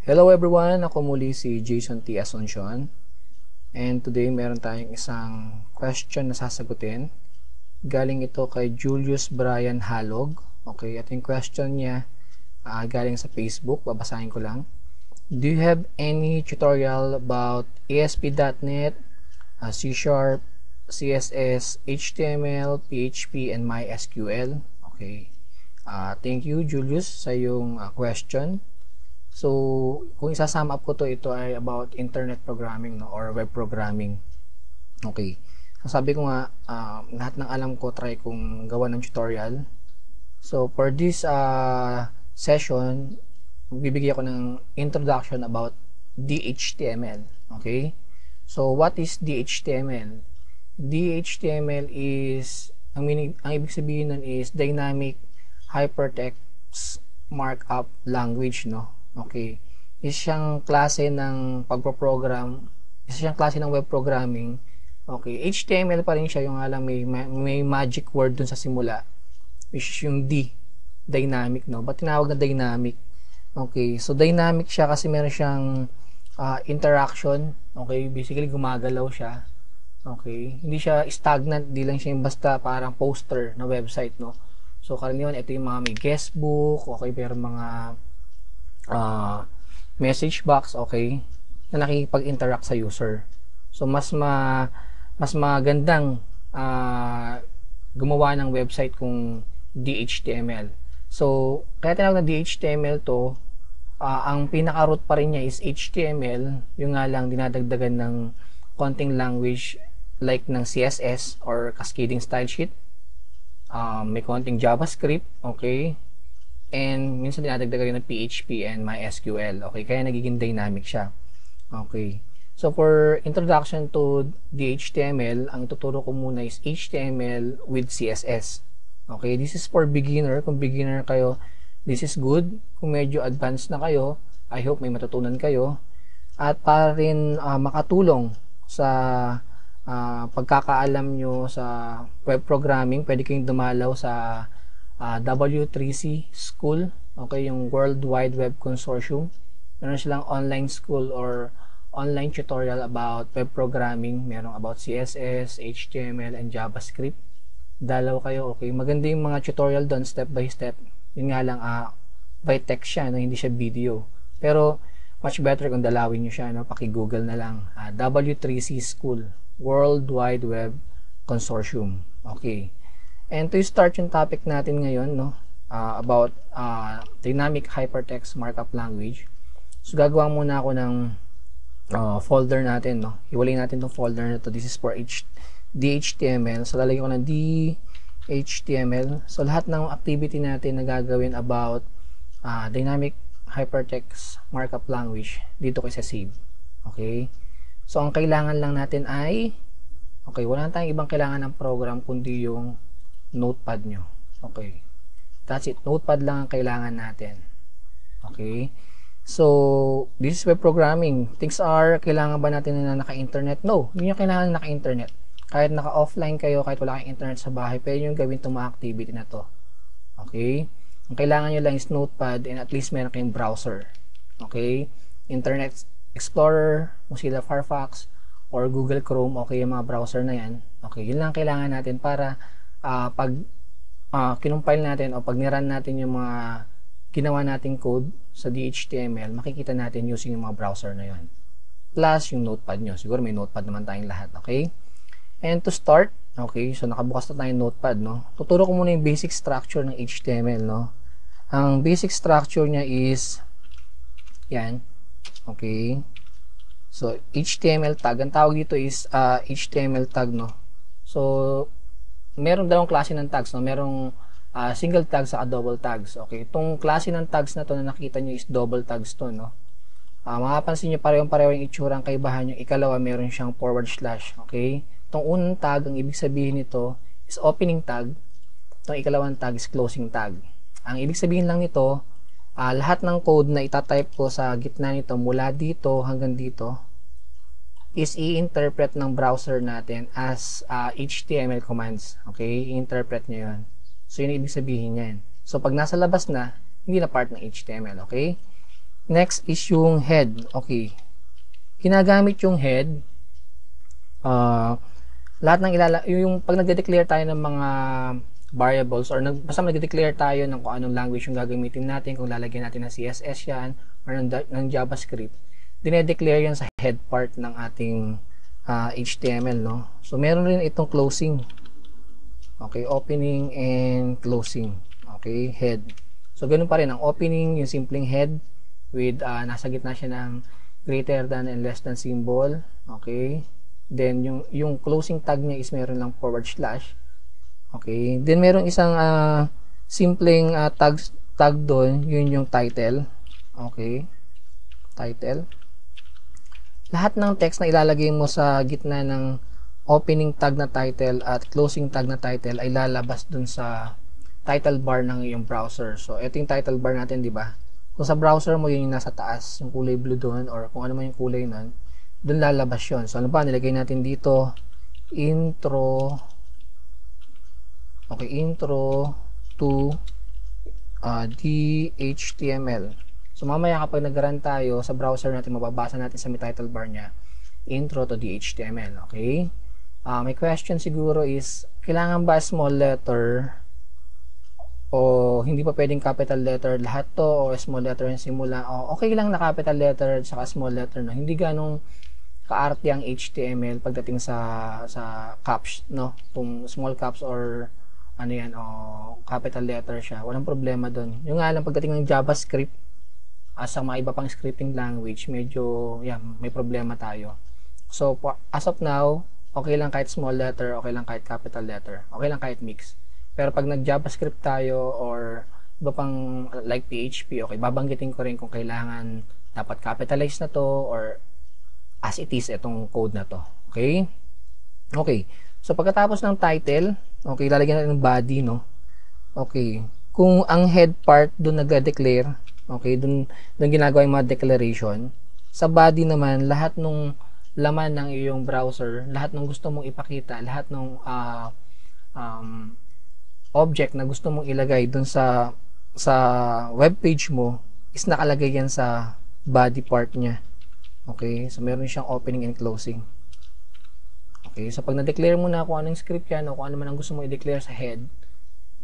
Hello everyone, ako muli si Jason T. Asuncion. And today meron tayong isang question na sasagutin. Galing ito kay Julius Brian Halog. Okay, at yung question niya galing sa Facebook, babasahin ko lang. Do you have any tutorial about ASP.NET, C#, CSS, HTML, PHP, and MySQL? Okay. Thank you Julius sa yung question. So, kung isasum up ko ito ay about internet programming, no, or web programming. Okay. Sabi ko nga, lahat ng alam ko, try kong gawa ng tutorial. So, for this session, bibigyan ko ng introduction about DHTML. Okay? So, what is DHTML? DHTML is, ang ibig sabihin nun is Dynamic Hypertext Markup Language, no? Okay. Isa siyang klase ng pagpo-program, isa siyang klase ng web programming. Okay. HTML pa rin siya, yung alam may magic word dun sa simula, which is yung D, dynamic, no? Ba't tinawag na dynamic? Okay. So, dynamic siya kasi meron siyang interaction. Okay. Basically, gumagalaw siya. Okay. Hindi siya stagnant, di lang siya yung basta parang poster na website, no? So, karaniwan, ito yung mga may guestbook, okay, pero mga message box, okay, na nakikipag-interact sa user. So, mas magandang gumawa ng website kung DHTML. So, kaya tinawag na DHTML to, ang pinaka-root pa rin niya is HTML, yung nga lang dinadagdagan ng konting language like ng CSS or cascading style sheet. May konting JavaScript, okay, and minsan dinadagdagan ng PHP and MySQL. Okay, kaya nagiging dynamic siya. Okay. So, for introduction to DHTML, ang ituturo ko muna is HTML with CSS. Okay, this is for beginner. Kung beginner kayo, this is good. Kung medyo advanced na kayo, I hope may matutunan kayo. At para rin makatulong sa pagkakaalam nyo sa web programming, pwede kayong dumalaw sa W3C School, okay, yung World Wide Web Consortium. Meron silang online school or online tutorial about web programming. Merong about CSS, HTML, and JavaScript. Dalaw kayo, okay. Maganda yung mga tutorial doon, step by step. Yun nga lang, by text siya, no? Hindi siya video. Pero, much better kung dalawin nyo siya, no? Paki-google na lang. W3C School, World Wide Web Consortium. Okay. And to start yung topic natin ngayon, no, about Dynamic Hypertext Markup Language. So, gagawa muna ako ng folder natin, no. Hiwalay natin itong folder na to. This is for DHTML. So, lalagyan ko ng DHTML. So, lahat ng activity natin na gagawin about Dynamic Hypertext Markup Language, dito ko isa-save. Okay? So, ang kailangan lang natin ay, okay, wala tayong ibang kailangan ng program kundi yung notepad nyo. Okay. That's it. Notepad lang ang kailangan natin. Okay. So, this is web programming. Things are, kailangan ba natin na naka-internet? No. Hindi nyo kailangan naka-internet. Kahit naka-offline kayo, kahit wala kayong internet sa bahay, pwede nyo gawin itong mga activity na to. Okay. Ang kailangan nyo lang is notepad and at least meron kayong browser. Okay. Internet Explorer, Mozilla Firefox, or Google Chrome. Okay, yung mga browser na yan. Okay. Yun lang kailangan natin para pag kinumpile natin o pag niran natin yung mga ginawa nating code sa DHTML, makikita natin using yung mga browser na yun. Plus yung notepad nyo. Siguro may notepad naman tayong lahat. Okay? And to start, okay, so nakabukas na tayong notepad, no? Tuturo ko muna yung basic structure ng HTML, no? Ang basic structure niya is yan. Okay? So, HTML tag. Ang tawag dito is HTML tag, no? So, meron dalawang klase ng tags, no? Merong single tags at double tags. Okay, itong klase ng tags na to na nakita nyo is double tags to, no? Makapansin nyo parehong-pareho yung itsura. Ang kaibahan yung ikalawa, meron siyang forward slash. Okay, itong unang tag, ang ibig sabihin nito is opening tag. Itong ikalawang tag is closing tag. Ang ibig sabihin lang nito, lahat ng code na itatype ko sa gitna nito mula dito hanggang dito is i-interpret ng browser natin as HTML commands. Okay? I-interpret nyo yun. So, yun ibig sabihin yan. So, pag nasa labas na, hindi na part ng HTML. Okay? Next is yung head. Okay. Ginagamit yung head, lahat ng yung pag nagde-declare tayo ng mga variables or basta nagde-declare tayo ng kung anong language yung gagamitin natin, kung lalagyan natin ng CSS yan or ng JavaScript, dinedeclare yan sa head part ng ating HTML, no? So meron rin itong closing. Okay, opening and closing. Okay, head. So ganun pa rin ang opening, yung simpleng head with nasa gitna siya ng greater than and less than symbol. Okay. Then yung closing tag niya is meron lang /. Okay. Then merong isang simpleng tag doon, yun yung title. Okay. Title. Lahat ng text na ilalagay mo sa gitna ng opening tag na title at closing tag na title ay lalabas dun sa title bar ng iyong browser. So ito yung title bar natin, di ba? So sa browser mo, yun yung nasa taas, yung kulay blue doon or kung ano man yung kulay nun, doon lalabas yun. So ano ba, nilagay natin dito intro, okay, intro to the HTML. So mamaya kapag nag-run tayo sa browser natin, mababasa natin sa may title bar nya intro to the HTML. Okay, may question siguro is, kailangan ba small letter o hindi pa pwedeng capital letter lahat to, o small letter yung simula, o okay lang na capital letter at saka small letter, no? Hindi ganong kaarte ang HTML pagdating sa caps, no? Kung small caps or ano yan, o capital letter siya, walang problema doon. Yung nga lang pagdating ng JavaScript as sa mga iba pang scripting language, medyo may problema tayo. So as of now, okay lang kahit small letter, okay lang kahit capital letter, okay lang kahit mix. Pero pag nag-JavaScript tayo or iba pang like PHP, okay, babanggitin ko rin kung kailangan dapat capitalize na to or as it is itong code na to. Okay? Okay. So pagkatapos ng title, okay, lalagyan natin ng body, no? Okay. Kung ang head part doon nagde-declare, okay, doon ginagawa yung mga declaration, sa body naman lahat ng laman ng iyong browser, lahat ng gusto mong ipakita, lahat ng object na gusto mong ilagay dun sa web page mo is nakalagay yan sa body part niya. Okay? So meron siyang opening and closing. Okay? So pag na-declare mo na kung anong script yan o kung ano man ang gusto mong i-declare sa head,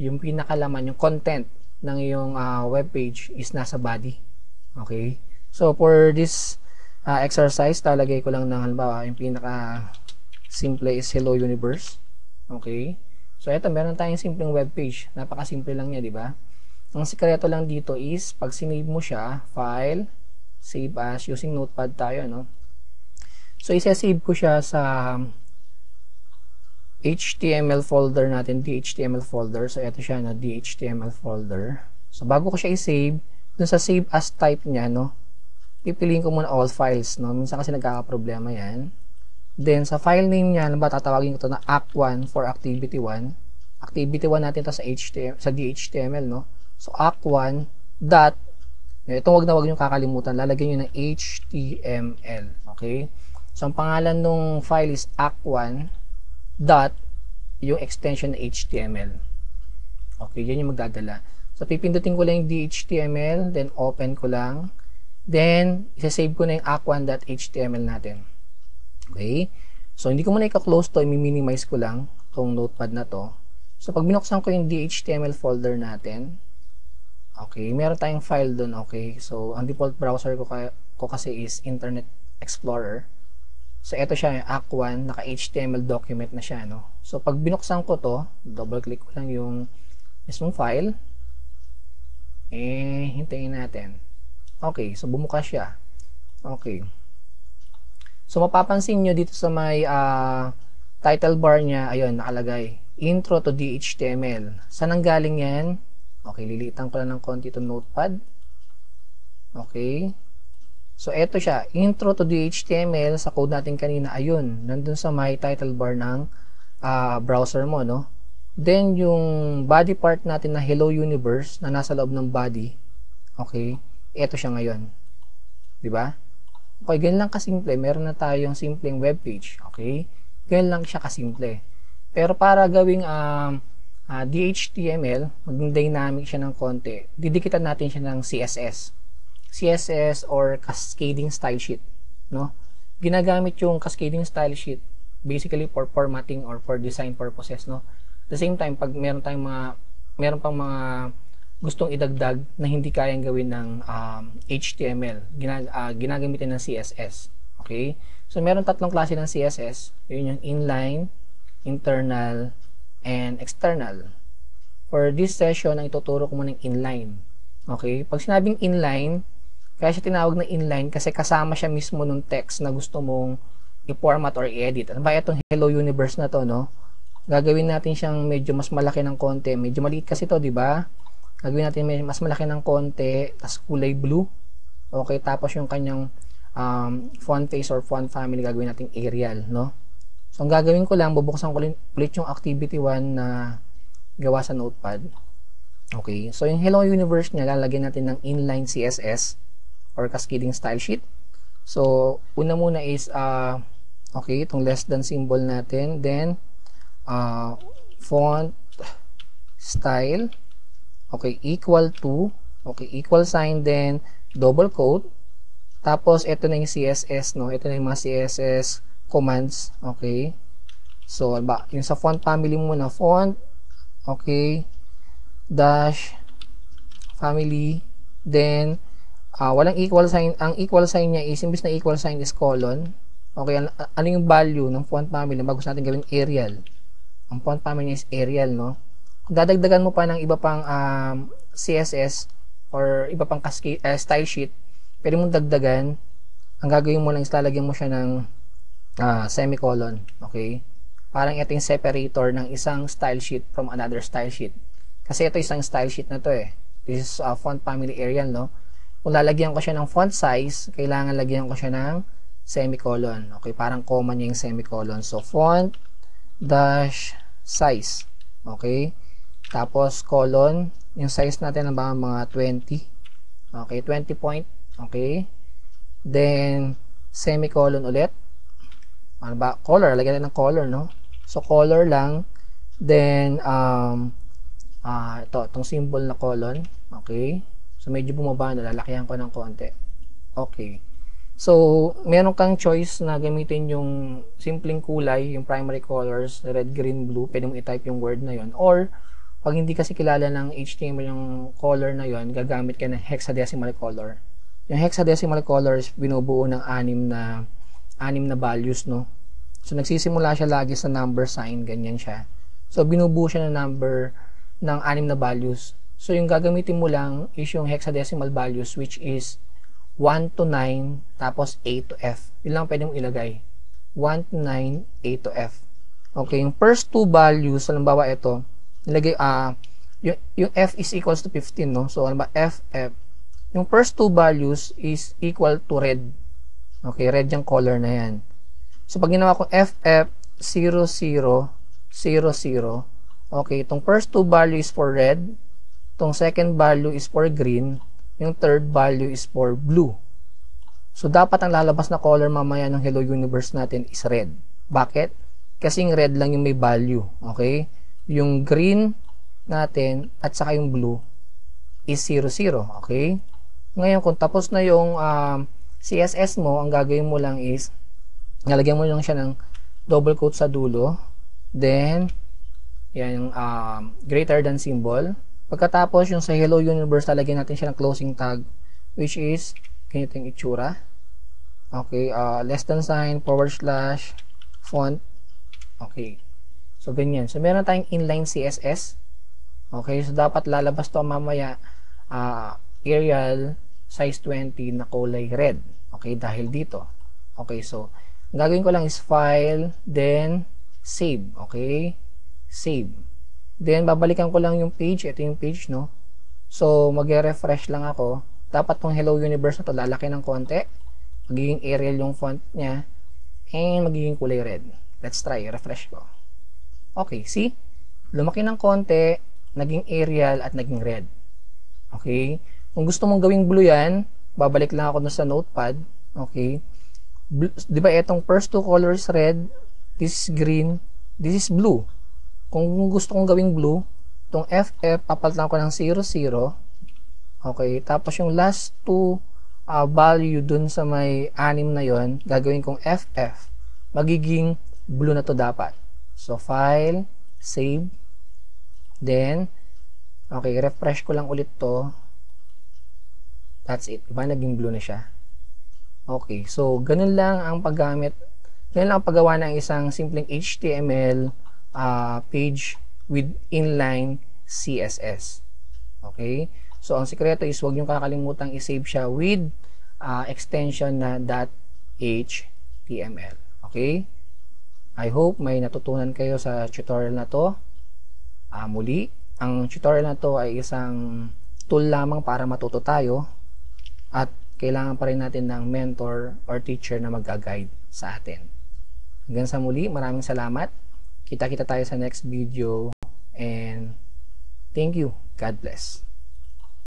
yung pinakalaman, yung content ng iyong web page is nasa body. Okay? So for this exercise, talagay ko lang ng halimbawa, yung pinaka simple is Hello Universe. Okay? So, eto, meron tayong simpleng web page. Napakasimple lang niya, di ba? Ang sikreto lang dito is, pag sinave mo siya, file, save as, using notepad tayo, no? So, isa-save ko siya sa HTML folder natin, DHTML folder. So, eto siya, no? DHTML folder. So, bago ko siya i-save, dun sa save as type niya, no? Pipiliin ko muna all files, no? Minsan kasi nagkakaproblema yan. Then, sa file name niya, tatawagin ko ito na act1 for activity 1. Activity 1 natin ito sa DHTML, no? So, act1 dot, ito wag nyo kakalimutan, lalagyan nyo ng HTML. Okay? So, ang pangalan ng file is act1 dot, yung extension na HTML. Okay, yan yung magdadala. So, pipindutin ko lang yung DHTML, then open ko lang. Then, isa-save ko na yung act1.html natin. Okay? So, hindi ko muna i-close to, i-minimize ko lang itong notepad na to. So, pag binuksan ko yung DHTML folder natin, okay, meron tayong file dun, okay? So, ang default browser ko kasi is Internet Explorer. So, ito siya, yung act1, naka-HTML document na siya, no? So, pag binuksan ko to, double-click ko lang yung mismong file. Hintayin natin. Okay, so bumukas siya. Okay. So, mapapansin nyo dito sa may title bar niya, ayun, nakalagay, intro to DHTML. Saan ang galing yan? Okay, lilitan ko lang ng konti itong notepad. Okay. So, eto siya, intro to DHTML sa code natin kanina, ayun, nandun sa may title bar ng browser mo, no? Then, yung body part natin na Hello Universe, na nasa loob ng body, okay, eto siya ngayon. Diba? Okay, ganyan lang kasimple. Meron na tayong simpleng web page. Okay? Ganyan lang siya kasimple. Pero para gawing DHTML, maging dynamic siya ng konti, didikitan natin siya ng CSS. CSS or cascading style sheet, no? Ginagamit yung cascading style sheet basically for formatting or for design purposes, no? At the same time, pag meron meron pang mga gustong idagdag na hindi kayang gawin ng HTML, ginagamitin ng CSS. Okay? So, meron tatlong klase ng CSS. Yun yung inline, internal, and external. For this session, ang ituturo ko muna ng inline. Okay? Pag sinabing inline, kaya siya tinawag na inline kasi kasama siya mismo ng text na gusto mong i-format or i-edit. Ano ba itong Hello Universe na to, no? Gagawin natin siyang medyo mas malaki ng konti. Medyo maliit kasi to, di ba? Gagawin natin medyo mas malaki ng konti, tapos kulay blue. Okay, tapos yung kanyang font face or font family gagawin natin Arial, no? So, ang gagawin ko lang, bubuksan ko ulit yung activity 1 na gawa sa notepad. Okay, so yung Hello Universe niya, lalagyan natin ng inline CSS or cascading style sheet. So, una muna is, okay, itong less than symbol natin. Then, font style, okay, equal to, okay, equal sign, then double quote. Tapos, ito na yung CSS, no? Ito na yung mga CSS commands, okay. So, yung sa font family muna, font, okay, dash, family, then, walang equal sign. Ang equal sign niya is, imbis na equal sign is colon. Okay, ano yung value ng font family bago natin gawin Arial? Ang font family niya is Arial, no? Kung dadagdagan mo pa ng iba pang CSS or iba pang style sheet, pwede mong dagdagan. Ang gagawin mo lang is lalagyan mo siya ng semicolon. Okay? Parang ito yung separator ng isang style sheet from another style sheet. Kasi ito isang style sheet na to eh. This is font family Arial, no? Kung lalagyan ko siya ng font size, kailangan lagyan ko siya ng semicolon. Okay? Parang comma niya yung semicolon. So, font dash size. Okay? Tapos, colon. Yung size natin ang mga 20. Okay? 20 point. Okay? Then, semicolon ulit. Ano ba? Color. Lagyan natin ng color, no? So, color lang. Then, itong symbol na colon. Okay? So, medyo bumaba na. Lalakihan ko ng konti. Okay. So, meron kang choice na gamitin yung simpleng kulay, yung primary colors, red, green, blue. Pwede mo i-type yung word na yon. Or, pag hindi kasi kilala ng HTML yung color na yon, gagamit ka ng hexadecimal color. Yung hexadecimal color is binubuo ng anim na values, no? So, nagsisimula siya lagi sa number sign, ganyan siya. So, binubuo siya ng number ng 6 na values. So, yung gagamitin mo lang is yung hexadecimal values, which is 1 to 9, tapos A to F. Yun lang pwede mong ilagay. 1 to 9, A to F. Okay, yung first two values, halimbawa ito, nilagay, yung F is equals to 15, no? So, halimbawa, F. Yung first two values is equal to red. Okay, red yung color na yan. So, pag ginawa ko FF 0000, okay, itong first two value is for red, itong second value is for green, yung third value is for blue. So, dapat ang lalabas na color mamaya ng Hello Universe natin is red. Bakit? Kasi yung red lang yung may value. Okay? Yung green natin at saka yung blue is 00. Okay? Ngayon, kung tapos na yung CSS mo, ang gagawin mo lang is nalagyan mo lang siya ng double quote sa dulo. Then, yan yung greater than symbol. Pagkatapos, yung sa Hello Universe, lalagyan natin siya ng closing tag, which is, ganito yung itsura. Okay, less than sign, / font. Okay. So, ganyan. So, meron tayong inline CSS. Okay, so dapat lalabas to mamaya Arial size 20 na kulay red. Okay, dahil dito. Okay, so, ang gagawin ko lang is file, then save. Okay, save. Then, babalikan ko lang yung page. Ito yung page, no? So, mag-refresh lang ako. Dapat tong Hello Universe na to, lalaki ng konti. Magiging Arial yung font niya. And magiging kulay red. Let's try. Refresh ko. Okay, see? Lumaki ng konti, naging Arial at naging red. Okay? Kung gusto mong gawing blue yan, babalik lang ako dun sa notepad. Okay? Di ba itong first two colors red, this is green, this is blue. Kung gusto kong gawing blue, itong FF, papalitan ko ng 00. Okay? Tapos yung last two value dun sa may 6 na yon, gagawin kong FF. Magiging blue na to dapat. So, file, save, then, okay, refresh ko lang ulit to. That's it. Diba, naging blue na siya. Okay, so, ganun lang ang paggamit, ganun lang ang paggawa ng isang simpleng HTML page with inline CSS. Okay? So, ang sikreto is huwag niyong kakalimutang i-save siya with extension na .html. Okay? I hope may natutunan kayo sa tutorial na to. Muli, ang tutorial na to ay isang tool lamang para matuto tayo at kailangan pa rin natin ng mentor or teacher na mag-guide sa atin. Hanggang sa muli, maraming salamat. Kita-kita tayo sa next video and thank you. God bless.